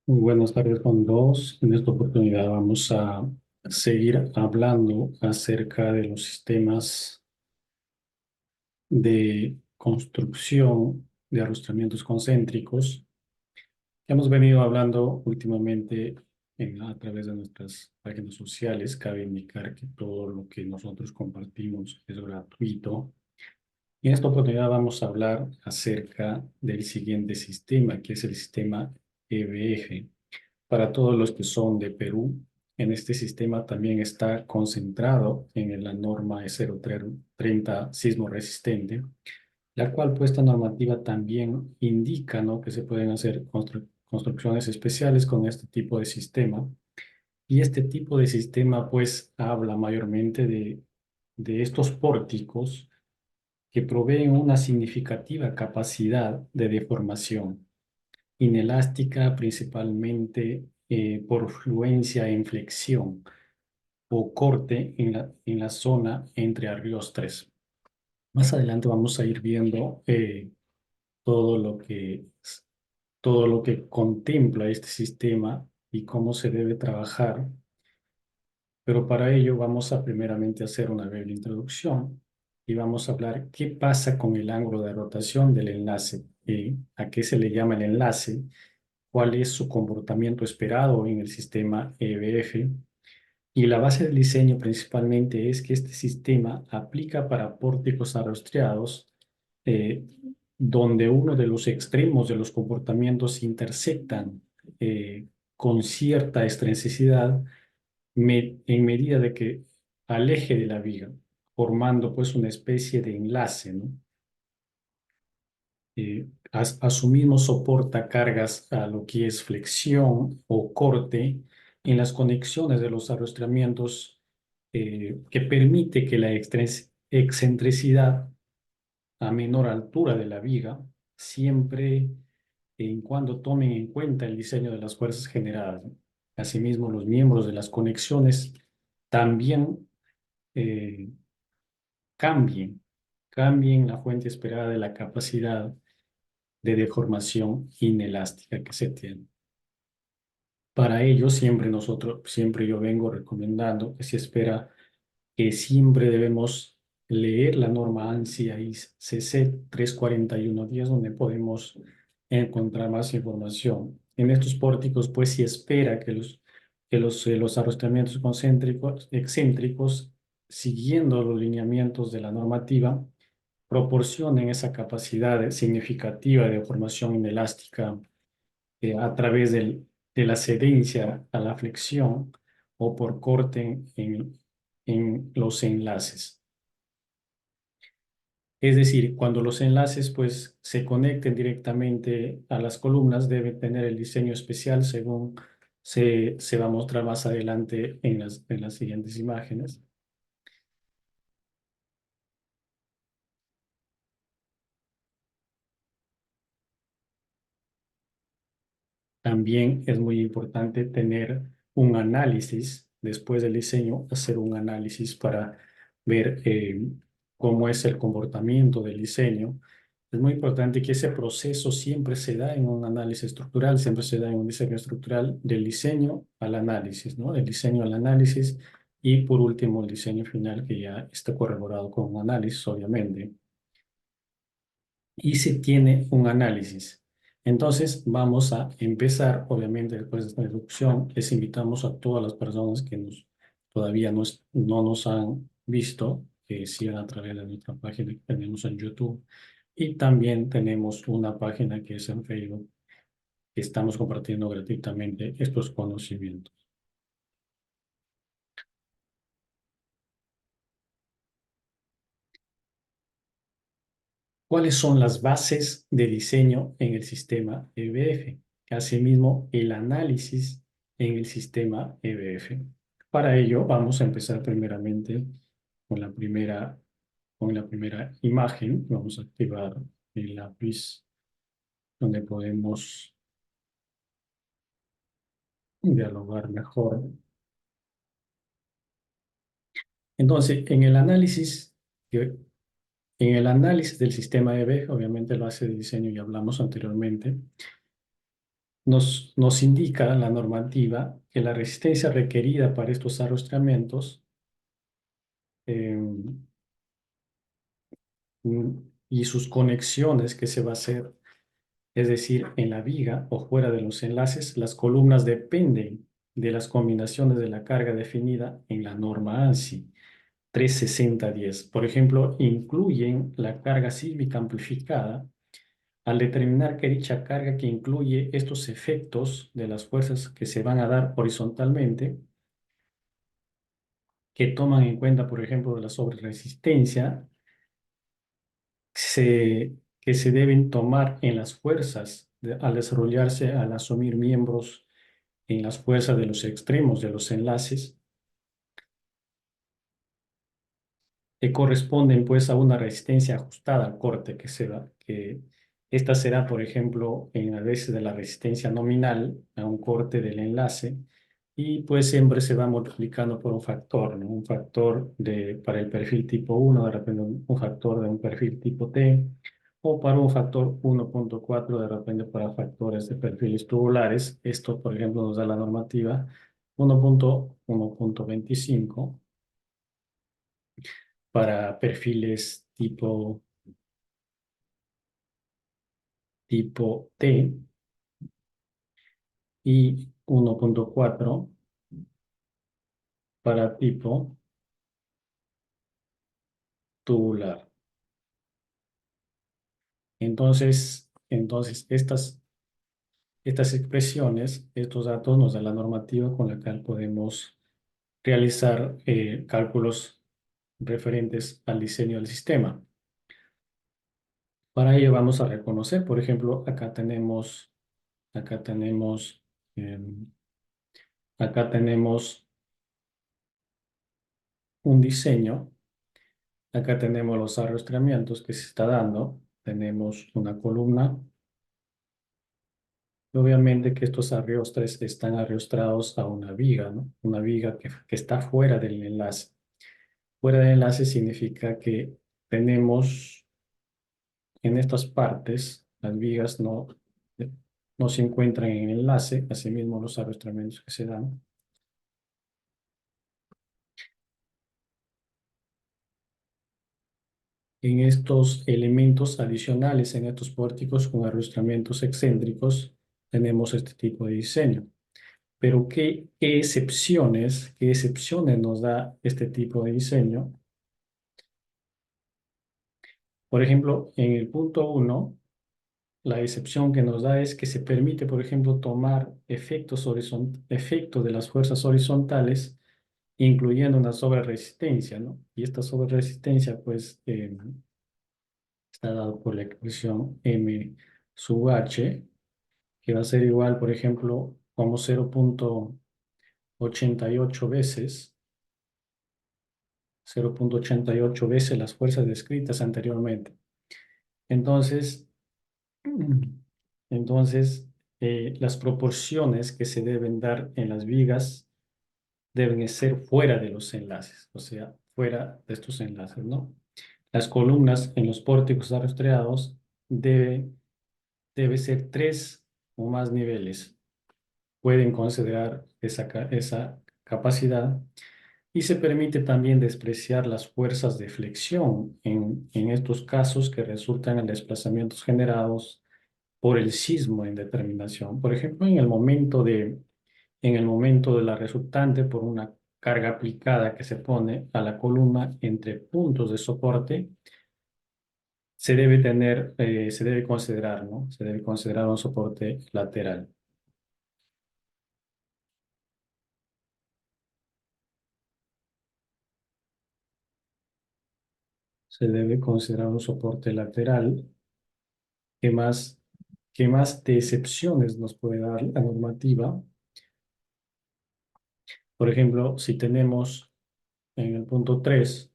Muy buenas tardes con dos. En esta oportunidad vamos a seguir hablando acerca de los sistemas de construcción de arrostramientos concéntricos que hemos venido hablando últimamente a través de nuestras páginas sociales. Cabe indicar que todo lo que nosotros compartimos es gratuito. Y en esta oportunidad vamos a hablar acerca del siguiente sistema, que es el sistema EBF. Para todos los que son de Perú, en este sistema también está concentrado en la norma E030 sismo resistente, la cual pues esta normativa también indica, ¿no?, que se pueden hacer construcciones especiales con este tipo de sistema. Y este tipo de sistema pues habla mayormente de estos pórticos que proveen una significativa capacidad de deformación inelástica, principalmente por fluencia en flexión o corte en la zona entre ardiostres. Más adelante vamos a ir viendo todo lo que, todo lo que contempla este sistema y cómo se debe trabajar, pero para ello vamos a primeramente hacer una breve introducción y vamos a hablar qué pasa con el ángulo de rotación del enlace, a qué se le llama el enlace, cuál es su comportamiento esperado en el sistema EBF. Y la base del diseño principalmente es que este sistema aplica para pórticos arrostreados eh, donde uno de los extremos de los comportamientos se intersectan con cierta excentricidad en medida de que aleje de la viga, formando pues una especie de enlace, ¿no? A su mismo soporta cargas a lo que es flexión o corte en las conexiones de los arrastramientos que permite que la excentricidad a menor altura de la viga siempre en cuando tomen en cuenta el diseño de las fuerzas generadas, ¿no? Asimismo, los miembros de las conexiones también eh, cambien, cambien la fuente esperada de la capacidad de deformación inelástica que se tiene. Para ello, siempre yo vengo recomendando que se espera que siempre debemos leer la norma ANSI CC 34110, donde podemos encontrar más información. En estos pórticos, pues, se espera que los arrastramientos excéntricos, siguiendo los lineamientos de la normativa, proporcionen esa capacidad significativa de formación inelástica a través de la cedencia a la flexión o por corte en los enlaces. Es decir, cuando los enlaces pues, se conecten directamente a las columnas, deben tener el diseño especial según se va a mostrar más adelante en las siguientes imágenes. También es muy importante tener un análisis después del diseño, hacer un análisis para ver cómo es el comportamiento del diseño. Es muy importante que ese proceso siempre se da en un análisis estructural, siempre se da en un diseño estructural del diseño al análisis, ¿no? Del diseño al análisis y por último el diseño final que ya está corroborado con un análisis, obviamente, y se tiene un análisis. Entonces, vamos a empezar, obviamente, después de esta introducción, les invitamos a todas las personas que todavía no nos han visto, que sigan a través de nuestra página que tenemos en YouTube. Y también tenemos una página que es en Facebook, que estamos compartiendo gratuitamente estos conocimientos. ¿Cuáles son las bases de diseño en el sistema EBF? Asimismo, el análisis en el sistema EBF. Para ello, vamos a empezar primeramente con con la primera imagen. Vamos a activar el lápiz donde podemos dialogar mejor. Entonces, en el análisis del sistema EBF, obviamente el base de diseño ya hablamos anteriormente, nos indica la normativa que la resistencia requerida para estos arrostramientos eh, y sus conexiones que se va a hacer, es decir, en la viga o fuera de los enlaces, las columnas dependen de las combinaciones de la carga definida en la norma ANSI 36010. Por ejemplo, incluyen la carga sísmica amplificada al determinar que dicha carga que incluye estos efectos de las fuerzas que se van a dar horizontalmente, que toman en cuenta, por ejemplo, la sobreresistencia, que se deben tomar en las fuerzas al desarrollarse, al asumir miembros en las fuerzas de los extremos de los enlaces, que corresponden pues a una resistencia ajustada al corte que se da, que esta será, por ejemplo, en a veces de la resistencia nominal a un corte del enlace, y pues siempre se va multiplicando por un factor, ¿no? Un factor para el perfil tipo 1, de repente un factor de un perfil tipo T, o para un factor 1.4, de repente para factores de perfiles tubulares. Esto, por ejemplo, nos da la normativa 1.1.25 para perfiles tipo T, y 1.4 para tipo tubular. Entonces estas expresiones, estos datos nos da la normativa con la cual podemos realizar cálculos referentes al diseño del sistema. Para ello vamos a reconocer, por ejemplo, acá tenemos, em, acá tenemos un diseño. Acá tenemos los arrastramientos que se está dando. Tenemos una columna. Y obviamente que estos arrastres están arrastrados a una viga, ¿no? Una viga que está fuera del enlace. Fuera del enlace significa que tenemos en estas partes, las vigas no se encuentran en el enlace, asimismo los arrastramientos que se dan. En estos elementos adicionales, en estos pórticos con arrastramientos excéntricos, tenemos este tipo de diseño. Pero qué excepciones nos da este tipo de diseño? Por ejemplo, en el punto uno, la excepción que nos da es que se permite, por ejemplo, tomar efectos de las fuerzas horizontales, incluyendo una sobreresistencia, ¿no? Y esta sobreresistencia, pues, está dado por la expresión M sub H, que va a ser igual, por ejemplo, como 0.88 veces las fuerzas descritas anteriormente. Entonces, entonces las proporciones que se deben dar en las vigas deben ser fuera de los enlaces, o sea, fuera de estos enlaces, ¿no? Las columnas en los pórticos arrastreados debe ser 3 o más niveles. Pueden considerar esa capacidad. Y se permite también despreciar las fuerzas de flexión en estos casos que resultan en desplazamientos generados por el sismo en determinación. Por ejemplo, en el momento de la resultante por una carga aplicada que se pone a la columna entre puntos de soporte, se debe considerar, ¿no? Se debe considerar un soporte lateral. Se debe considerar un soporte lateral. ¿Qué más, qué más de excepciones nos puede dar la normativa? Por ejemplo, si tenemos en el punto 3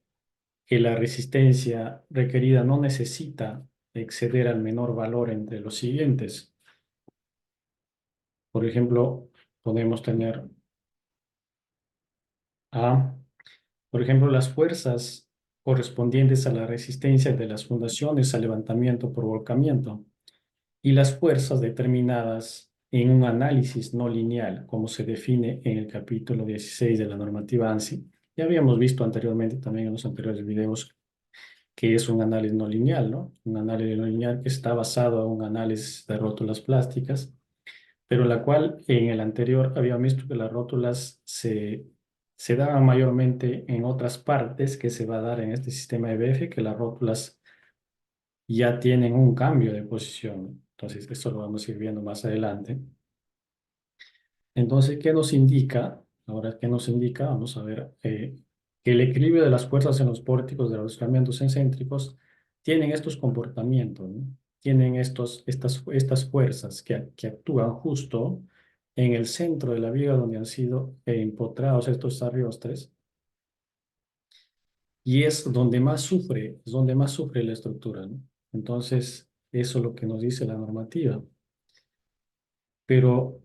que la resistencia requerida no necesita exceder al menor valor entre los siguientes. Por ejemplo, podemos tener A, por ejemplo, las fuerzas correspondientes a la resistencia de las fundaciones al levantamiento por volcamiento y las fuerzas determinadas en un análisis no lineal, como se define en el capítulo 16 de la normativa ANSI. Ya habíamos visto anteriormente también en los anteriores videos que es un análisis no lineal, ¿no? Un análisis no lineal que está basado en un análisis de rótulas plásticas, pero la cual en el anterior había visto que las rótulas se daban mayormente en otras partes que se va a dar en este sistema EBF, que las rótulas ya tienen un cambio de posición. Entonces, esto lo vamos a ir viendo más adelante. Entonces, ¿qué nos indica? Ahora, ¿qué nos indica? Vamos a ver que el equilibrio de las fuerzas en los pórticos de los desplazamientos excéntricos tienen estos comportamientos, ¿no? Tienen estas fuerzas que actúan justo en el centro de la viga donde han sido empotrados estos arriostres y es donde más sufre la estructura, ¿no? Entonces, eso es lo que nos dice la normativa. Pero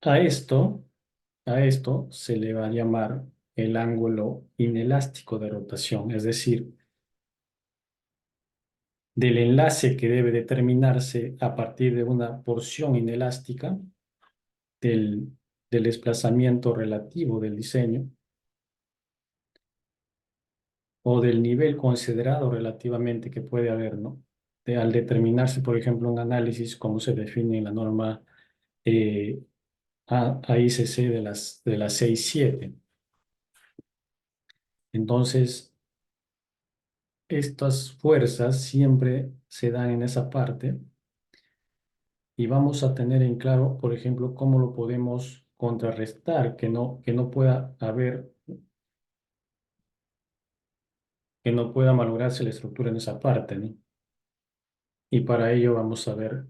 a esto, a esto se le va a llamar el ángulo inelástico de rotación, es decir, del enlace que debe determinarse a partir de una porción inelástica del, del desplazamiento relativo del diseño o del nivel considerado relativamente que puede haber, ¿no? Al determinarse, por ejemplo, un análisis como se define en la norma eh, AICC de las 6.7. Entonces, estas fuerzas siempre se dan en esa parte y vamos a tener en claro, por ejemplo, cómo lo podemos contrarrestar, que no pueda haber, que no pueda malograrse la estructura en esa parte, ¿no? Y para ello vamos a ver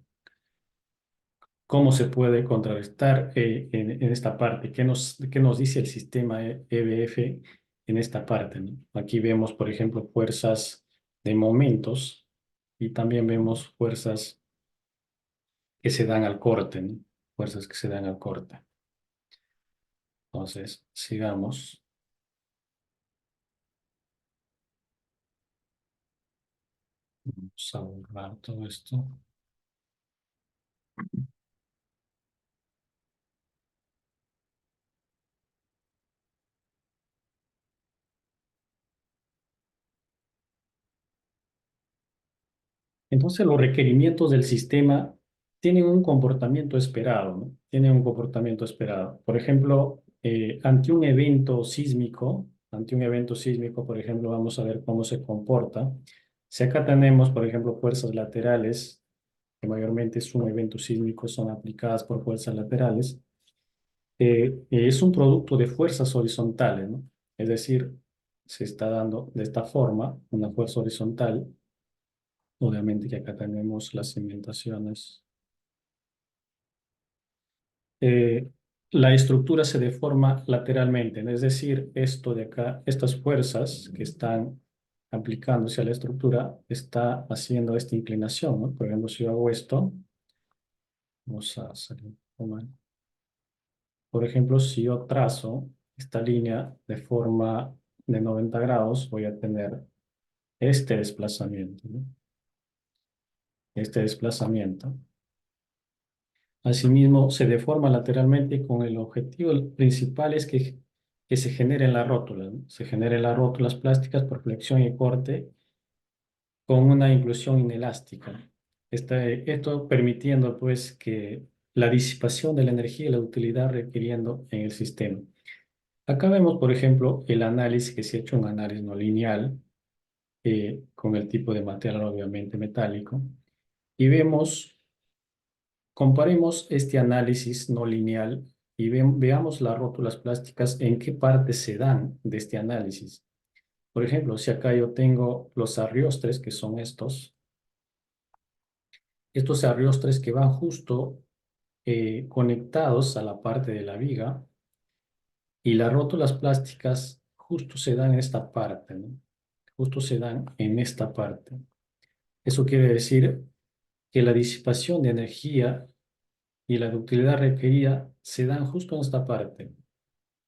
cómo se puede contrarrestar en esta parte, qué nos dice el sistema EBF en esta parte, ¿no? Aquí vemos, por ejemplo, fuerzas de momentos y también vemos fuerzas que se dan al corte, ¿no? Fuerzas que se dan al corte. Entonces, sigamos. Vamos a borrar todo esto. Entonces, los requerimientos del sistema tienen un comportamiento esperado, ¿no? Tienen un comportamiento esperado. Por ejemplo, ante un evento sísmico, por ejemplo, vamos a ver cómo se comporta. Si acá tenemos, por ejemplo, fuerzas laterales, que mayormente es un evento sísmico, son aplicadas por fuerzas laterales, es un producto de fuerzas horizontales, ¿no? Es decir, se está dando de esta forma una fuerza horizontal. Obviamente que acá tenemos las cimentaciones. Eh, la estructura se deforma lateralmente, ¿no? Es decir, esto de acá, estas fuerzas que están aplicándose a la estructura, está haciendo esta inclinación, ¿no? Por ejemplo, si yo hago esto, vamos a salir un poco mal. Por ejemplo, si yo trazo esta línea de forma de 90 grados, voy a tener este desplazamiento, ¿no? Este desplazamiento. Asimismo, se deforma lateralmente con el objetivo principal es que se generen las rótulas, ¿no? Se generen las rótulas plásticas por flexión y corte con una inclusión inelástica. Esto permitiendo pues que la disipación de la energía y la utilidad requiriendo en el sistema. Acá vemos, por ejemplo, el análisis que se ha hecho, un análisis no lineal con el tipo de material obviamente metálico y vemos. Comparemos este análisis no lineal y veamos las rótulas plásticas en qué parte se dan de este análisis. Por ejemplo, si acá yo tengo los arriostres, que son estos arriostres que van justo conectados a la parte de la viga y las rótulas plásticas justo se dan en esta parte, ¿no? Justo se dan en esta parte. Eso quiere decir que la disipación de energía y la ductilidad requerida se dan justo en esta parte.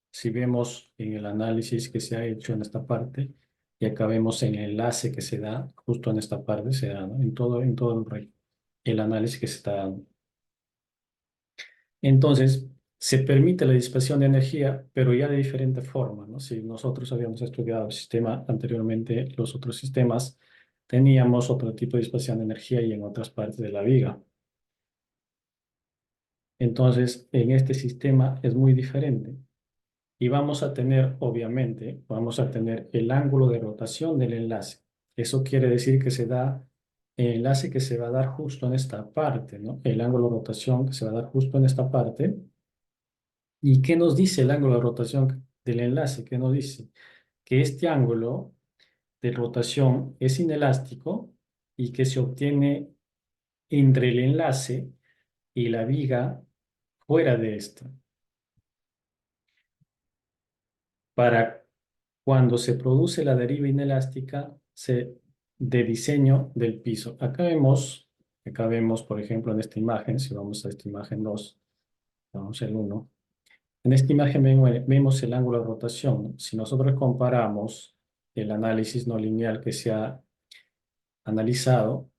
Si vemos en el análisis que se ha hecho en esta parte, y acá vemos en el enlace que se da, justo en esta parte se da, ¿no? En todo el análisis que se está dando. Entonces, se permite la disipación de energía, pero ya de diferente forma, ¿no? Si nosotros habíamos estudiado el sistema anteriormente, los otros sistemas, teníamos otro tipo de disipación de energía y en otras partes de la viga. Entonces, en este sistema es muy diferente. Y vamos a tener, obviamente, vamos a tener el ángulo de rotación del enlace. Eso quiere decir que se da el enlace que se va a dar justo en esta parte, ¿no? El ángulo de rotación que se va a dar justo en esta parte. ¿Y qué nos dice el ángulo de rotación del enlace? ¿Qué nos dice? Que este ángulo de rotación es inelástico y que se obtiene entre el enlace y la viga fuera de esta. Para cuando se produce la deriva inelástica de diseño del piso. Acá vemos, por ejemplo, en esta imagen, si vamos a esta imagen 2, vamos al 1. En esta imagen vemos el ángulo de rotación, ¿no? Si nosotros comparamos el análisis no lineal que se ha analizado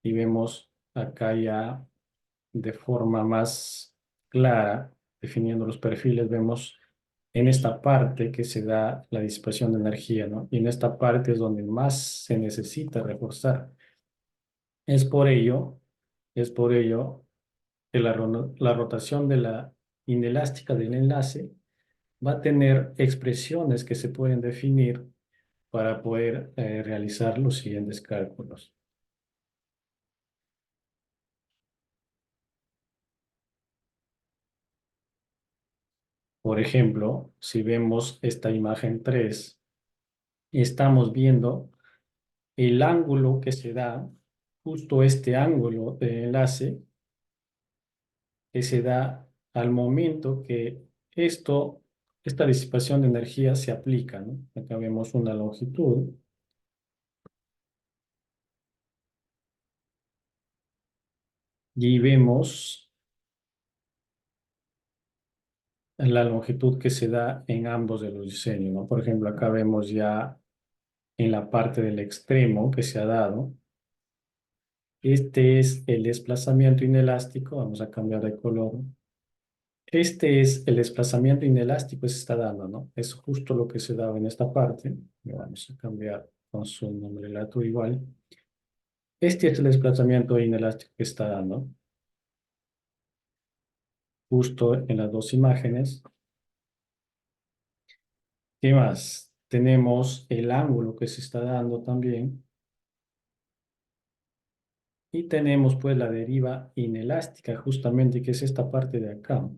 y vemos acá ya de forma más clara, definiendo los perfiles, vemos en esta parte que se da la disipación de energía, ¿no? Y en esta parte es donde más se necesita reforzar. Es por ello, es por ello que la rotación de la inelástica del enlace va a tener expresiones que se pueden definir para poder realizar los siguientes cálculos. Por ejemplo, si vemos esta imagen 3, estamos viendo el ángulo que se da, justo este ángulo de enlace que se da al momento que esta disipación de energía se aplica, ¿no? Acá vemos una longitud y vemos la longitud que se da en ambos de los diseños, ¿no? Por ejemplo, acá vemos ya en la parte del extremo que se ha dado. Este es el desplazamiento inelástico. Vamos a cambiar de color. Este es el desplazamiento inelástico que se está dando, ¿no? Es justo lo que se daba en esta parte. Le vamos a cambiar con su nombre lato igual. Este es el desplazamiento inelástico que está dando, justo en las dos imágenes. ¿Qué más? Tenemos el ángulo que se está dando también. Y tenemos pues la deriva inelástica, justamente, que es esta parte de acá.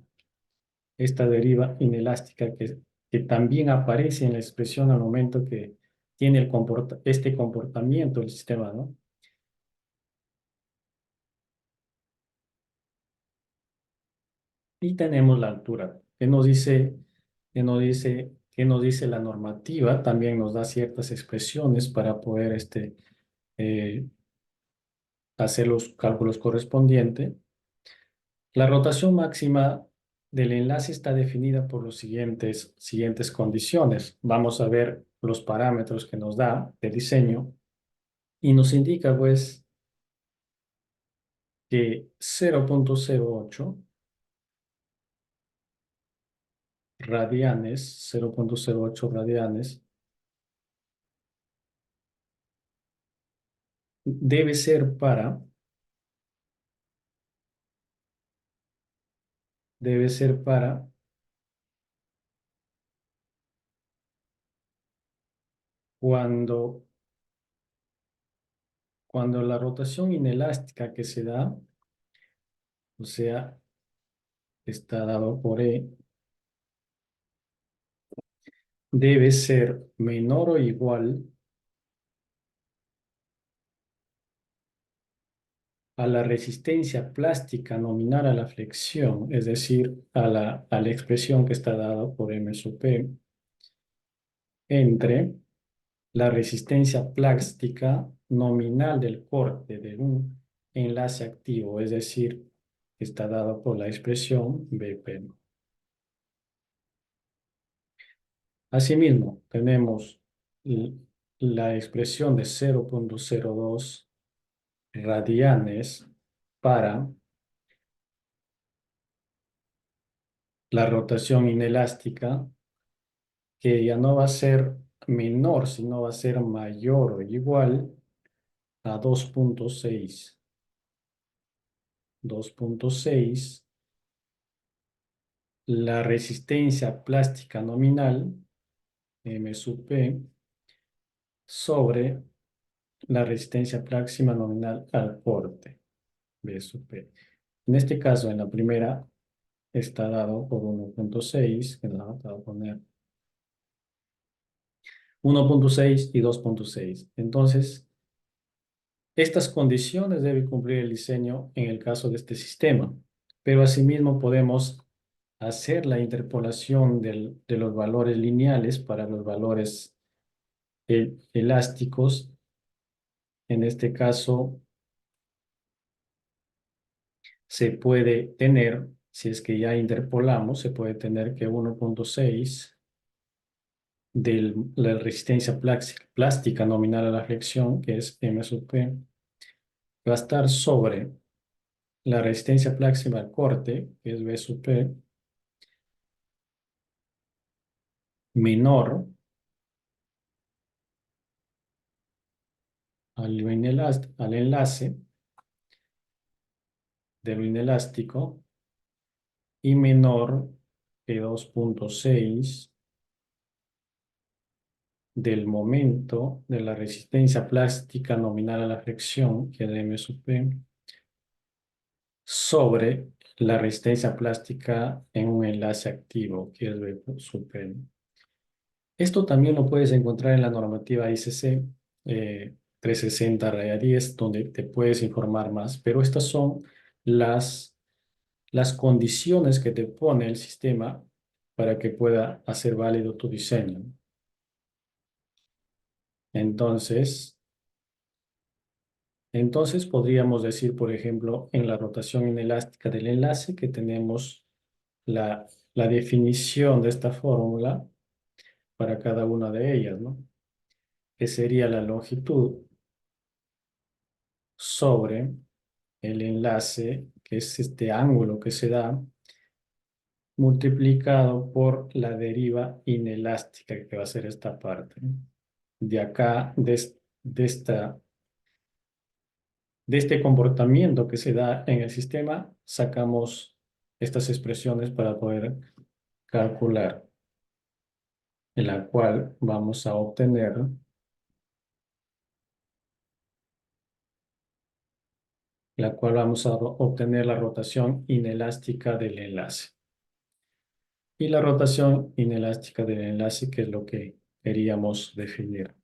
Esta deriva inelástica que también aparece en la expresión al momento que tiene este comportamiento del sistema, ¿no? Y tenemos la altura. ¿Qué nos dice la normativa? También nos da ciertas expresiones para poder eh, hacer los cálculos correspondientes. La rotación máxima del enlace está definida por las siguientes condiciones. Vamos a ver los parámetros que nos da de diseño y nos indica pues que 0,08 radianes, 0,08 radianes debe ser para cuando, cuando la rotación inelástica que se da, o sea, está dado por E, debe ser menor o igual a la resistencia plástica nominal a la flexión, es decir, a la expresión que está dada por M sub P, entre la resistencia plástica nominal del corte de un enlace activo, es decir, que está dado por la expresión BP. Asimismo, tenemos la expresión de 0,02 radianes para la rotación inelástica, que ya no va a ser menor, sino va a ser mayor o igual a 2.6. 2.6, la resistencia plástica nominal, M sub P, sobre la resistencia máxima nominal al corte, B sub P. En este caso, en la primera, está dado por 1.6, que nos vamos a poner 1.6 y 2.6. Entonces, estas condiciones debe cumplir el diseño en el caso de este sistema, pero asimismo podemos hacer la interpolación de los valores lineales para los valores elásticos. En este caso, se puede tener, si es que ya interpolamos, se puede tener que 1.6 de la resistencia plástica nominal a la flexión, que es M sub P, va a estar sobre la resistencia plástica al corte, que es B sub P, menor al enlace de lo inelástico y menor que 2.6 del momento de la resistencia plástica nominal a la flexión, que es M sub P, sobre la resistencia plástica en un enlace activo, que es B sub P. Esto también lo puedes encontrar en la normativa ICC 360-10, donde te puedes informar más, pero estas son las, las condiciones que te pone el sistema para que pueda hacer válido tu diseño. Entonces, podríamos decir, por ejemplo, en la rotación inelástica del enlace que tenemos la, la definición de esta fórmula para cada una de ellas, ¿no? Que sería la longitud sobre el enlace, que es este ángulo que se da, multiplicado por la deriva inelástica, que va a ser esta parte, ¿no? De acá, de este comportamiento que se da en el sistema, sacamos estas expresiones para poder calcular, en la cual vamos a obtener la rotación inelástica del enlace. Y la rotación inelástica del enlace, que es lo que queríamos definir.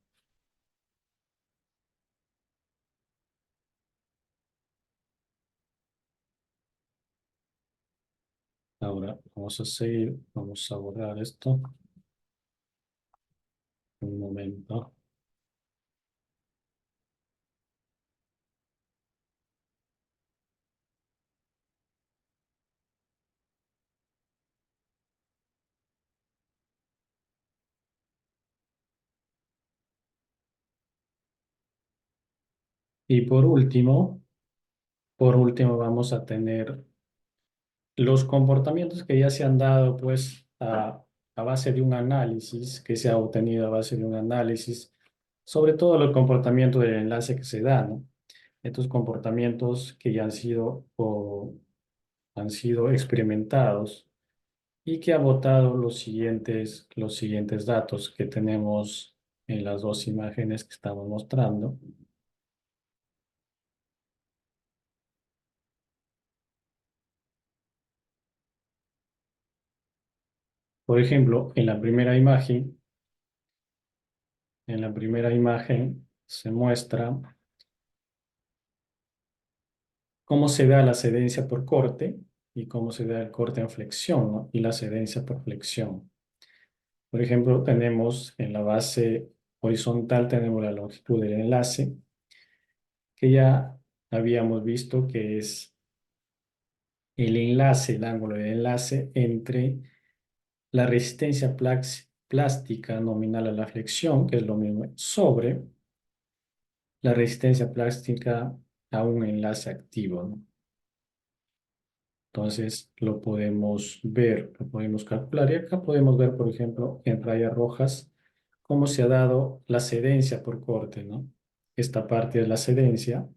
Ahora vamos a seguir, vamos a borrar esto. Un momento. Y por último vamos a tener los comportamientos que ya se han dado, pues, a base de un análisis, que se ha obtenido a base de un análisis, sobre todo el comportamiento del enlace que se da, ¿no? Estos comportamientos que ya han sido o han sido experimentados y que ha botado los siguientes datos que tenemos en las dos imágenes que estamos mostrando. Por ejemplo, en la primera imagen se muestra cómo se da la cedencia por corte y cómo se da el corte en flexión, ¿no? Y la cedencia por flexión. Por ejemplo, tenemos en la base horizontal, tenemos la longitud del enlace, que ya habíamos visto que es el enlace, el ángulo del enlace entre la resistencia plástica nominal a la flexión, que es lo mismo, sobre la resistencia plástica a un enlace activo, ¿no? Entonces lo podemos ver, lo podemos calcular. Y acá podemos ver, por ejemplo, en rayas rojas, cómo se ha dado la cedencia por corte, ¿no? Esta parte es la cedencia.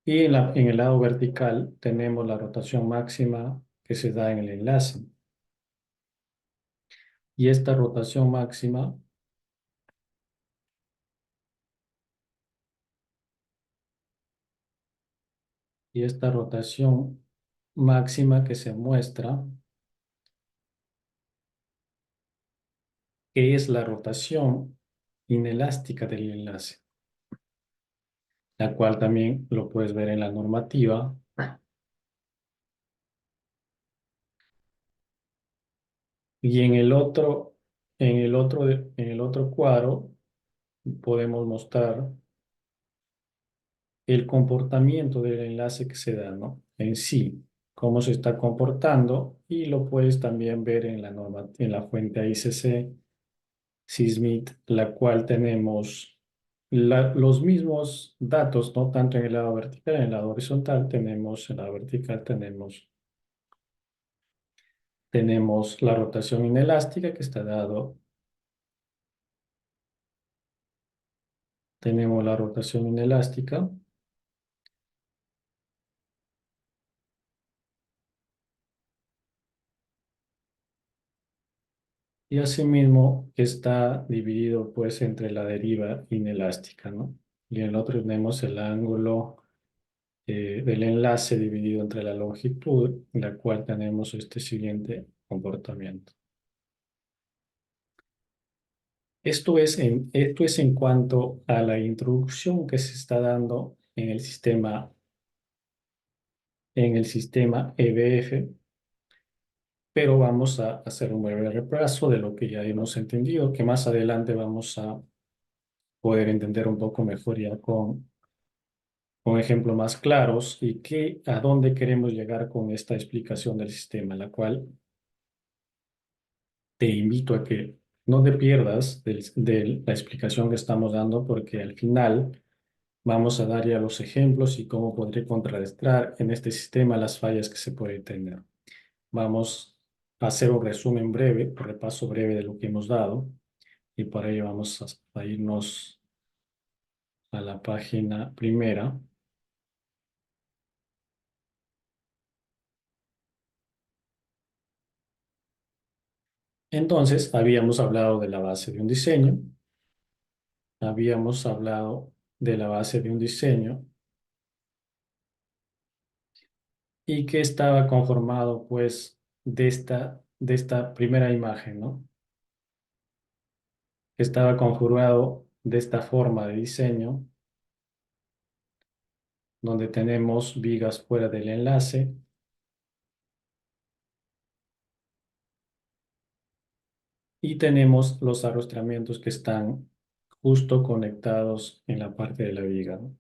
Y en el lado vertical tenemos la rotación máxima que se da en el enlace. Y esta rotación máxima, y esta rotación máxima que se muestra, que es la rotación inelástica del enlace, la cual también lo puedes ver en la normativa. Y en el otro cuadro podemos mostrar el comportamiento del enlace que se da, ¿no? En sí, cómo se está comportando, y lo puedes también ver en la fuente AICC SISMIT, la cual tenemos los mismos datos, ¿no? Tanto en el lado vertical, en el lado horizontal en el lado vertical tenemos la rotación inelástica que está dado, tenemos la rotación inelástica. Y asimismo está dividido pues entre la deriva inelástica, ¿no? Y en el otro tenemos el ángulo del enlace dividido entre la longitud, en la cual tenemos este siguiente comportamiento. Esto es en cuanto a la introducción que se está dando en el sistema EBF, pero vamos a hacer un breve repaso de lo que ya hemos entendido, que más adelante vamos a poder entender un poco mejor ya con ejemplos más claros, y a dónde queremos llegar con esta explicación del sistema, la cual te invito a que no te pierdas de la explicación que estamos dando, porque al final vamos a dar ya los ejemplos y cómo podría contrarrestar en este sistema las fallas que se pueden tener. Vamos a hacer un resumen breve, un repaso breve de lo que hemos dado, y para ello vamos a irnos a la página primera. Entonces, habíamos hablado de la base de un diseño, habíamos hablado de la base de un diseño y que estaba conformado pues de esta primera imagen, ¿no? Que estaba conjugado de esta forma de diseño, donde tenemos vigas fuera del enlace y tenemos los arrastramientos que están justo conectados en la parte de la viga, ¿no?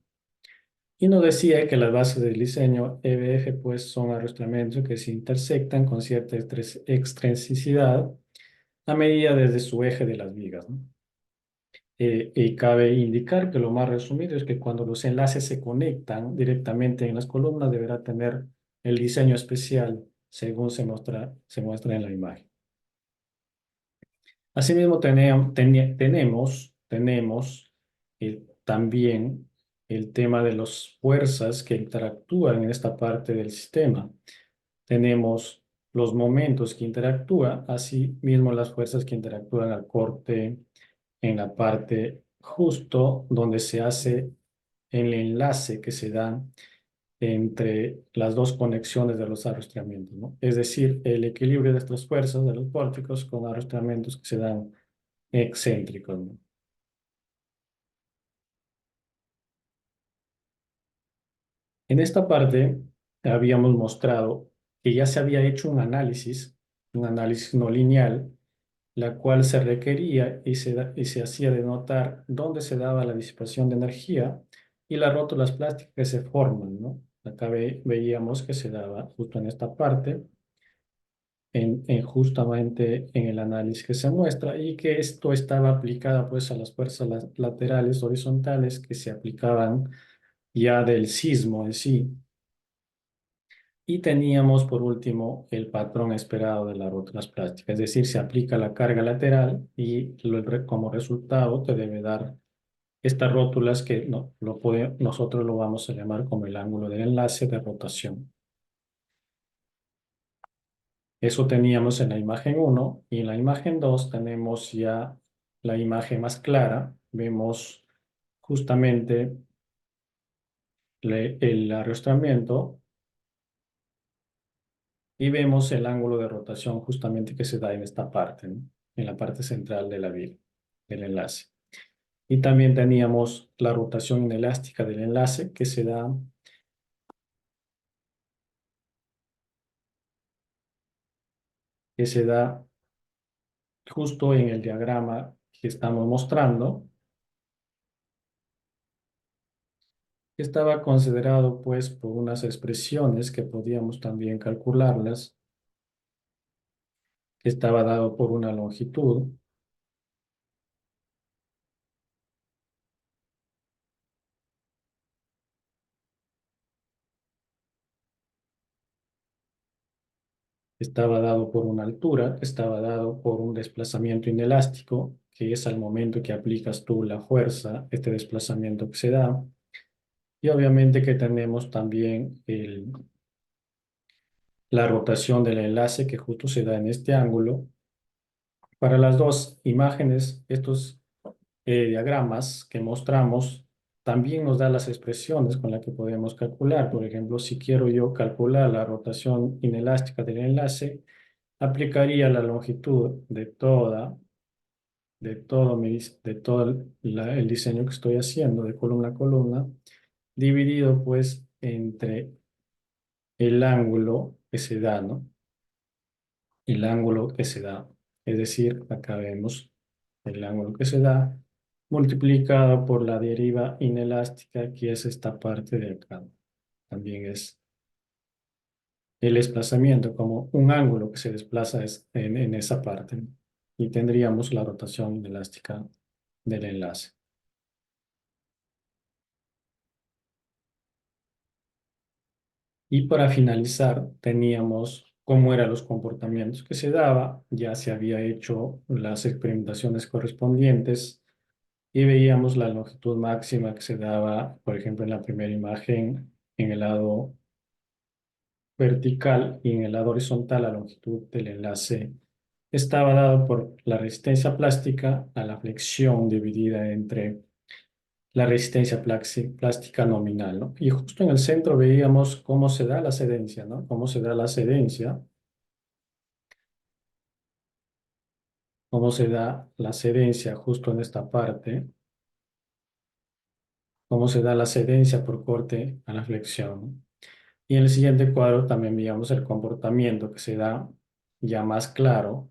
Y nos decía que las bases del diseño EBF pues son arrastramientos que se intersectan con cierta excentricidad a medida desde su eje de las vigas, ¿no? Y cabe indicar que lo más resumido es que cuando los enlaces se conectan directamente en las columnas, deberá tener el diseño especial según se muestra en la imagen. Asimismo, tenemos también el tema de las fuerzas que interactúan en esta parte del sistema. Tenemos los momentos que interactúan, así mismo las fuerzas que interactúan al corte en la parte justo donde se hace el enlace que se da entre las dos conexiones de los arrastramientos, ¿no? Es decir, el equilibrio de estas fuerzas de los vórticos con arrastramientos que se dan excéntricos, ¿no? En esta parte habíamos mostrado que ya se había hecho un análisis no lineal, la cual se requería y se hacía denotar dónde se daba la disipación de energía y las rótulas plásticas que se forman, ¿no? Acá veíamos que se daba justo en esta parte, justamente en el análisis que se muestra, y que esto estaba aplicado pues a las fuerzas laterales horizontales que se aplicaban ya del sismo en sí. Y teníamos por último el patrón esperado de las rótulas plásticas, es decir, se aplica la carga lateral y como resultado te debe dar estas rótulas que nosotros lo vamos a llamar como el ángulo del enlace de rotación. Eso teníamos en la imagen uno y en la imagen 2 tenemos ya la imagen más clara. Vemos justamente el arrastramiento y vemos el ángulo de rotación justamente que se da en esta parte, ¿no? En la parte central de la vía, del enlace. Y también teníamos la rotación inelástica del enlace que se da justo en el diagrama que estamos mostrando, que estaba considerado pues por unas expresiones que podíamos también calcularlas, que estaba dado por una longitud, estaba dado por una altura, estaba dado por un desplazamiento inelástico, que es al momento que aplicas tú la fuerza, este desplazamiento que se da, y obviamente que tenemos también la rotación del enlace que justo se da en este ángulo. Para las dos imágenes, estos diagramas que mostramos también nos da las expresiones con las que podemos calcular. Por ejemplo, si quiero yo calcular la rotación inelástica del enlace, aplicaría la longitud de todo el diseño que estoy haciendo de columna a columna, dividido pues entre el ángulo que se da, ¿no? El ángulo que se da. Es decir, acá vemos el ángulo que se da multiplicado por la deriva inelástica, que es esta parte de acá. También es el desplazamiento como un ángulo que se desplaza en esa parte. Y tendríamos la rotación inelástica del enlace. Y para finalizar, teníamos cómo eran los comportamientos que se daba. Ya se había hecho las experimentaciones correspondientes y veíamos la longitud máxima que se daba, por ejemplo, en la primera imagen, en el lado vertical y en el lado horizontal, la longitud del enlace estaba dado por la resistencia plástica a la flexión dividida entre la resistencia plástica nominal, ¿no? Y justo en el centro veíamos cómo se da la cedencia, ¿no? Cómo se da la cedencia justo en esta parte, cómo se da la cedencia por corte a la flexión, ¿no? Y en el siguiente cuadro también veíamos el comportamiento que se da ya más claro,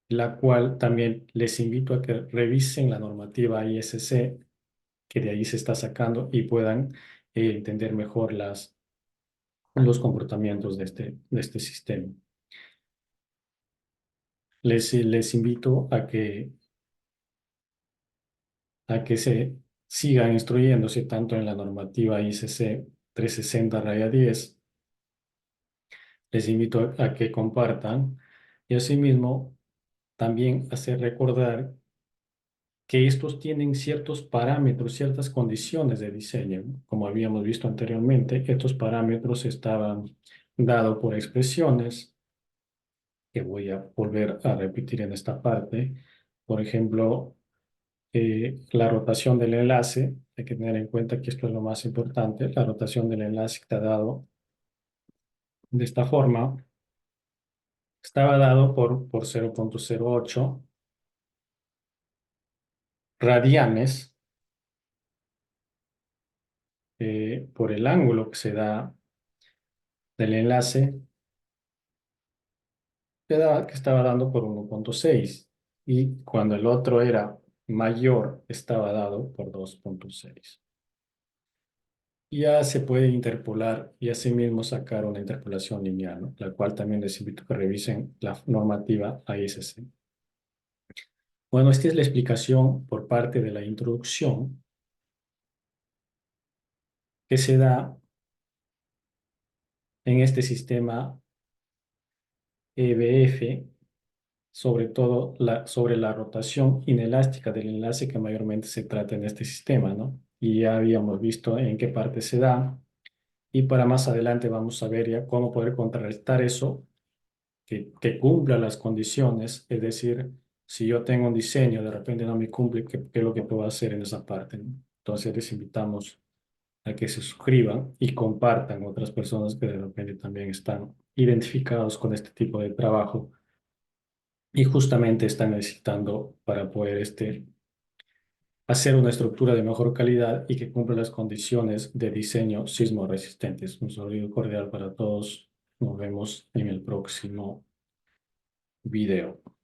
la cual también les invito a que revisen la normativa ISC, que de ahí se está sacando y puedan entender mejor los comportamientos de este sistema. Les invito a que se sigan instruyéndose tanto en la normativa ICC 360-10. Les invito a que compartan y asimismo también hacer recordar que estos tienen ciertos parámetros, ciertas condiciones de diseño, ¿no? Como habíamos visto anteriormente, estos parámetros estaban dados por expresiones que voy a volver a repetir en esta parte. Por ejemplo, la rotación del enlace, hay que tener en cuenta que esto es lo más importante. La rotación del enlace está dado de esta forma. Estaba dado por 0,08 radianes por el ángulo que se da del enlace, que estaba dando por 1,6. Y cuando el otro era mayor, estaba dado por 2,6. Ya se puede interpolar y asimismo sacar una interpolación lineal, ¿no? La cual también les invito a que revisen la normativa ASC. Bueno, esta es la explicación por parte de la introducción que se da en este sistema EBF, sobre todo sobre la rotación inelástica del enlace que mayormente se trata en este sistema, ¿no? Y ya habíamos visto en qué parte se da. Y para más adelante vamos a ver ya cómo poder contrarrestar eso, que cumpla las condiciones. Es decir, si yo tengo un diseño, de repente no me cumple, ¿qué es lo que puedo hacer en esa parte, ¿no? Entonces les invitamos a que se suscriban y compartan a otras personas que de repente también están identificados con este tipo de trabajo y justamente están necesitando para poder hacer una estructura de mejor calidad y que cumpla las condiciones de diseño sismo resistentes. Un saludo cordial para todos. Nos vemos en el próximo video.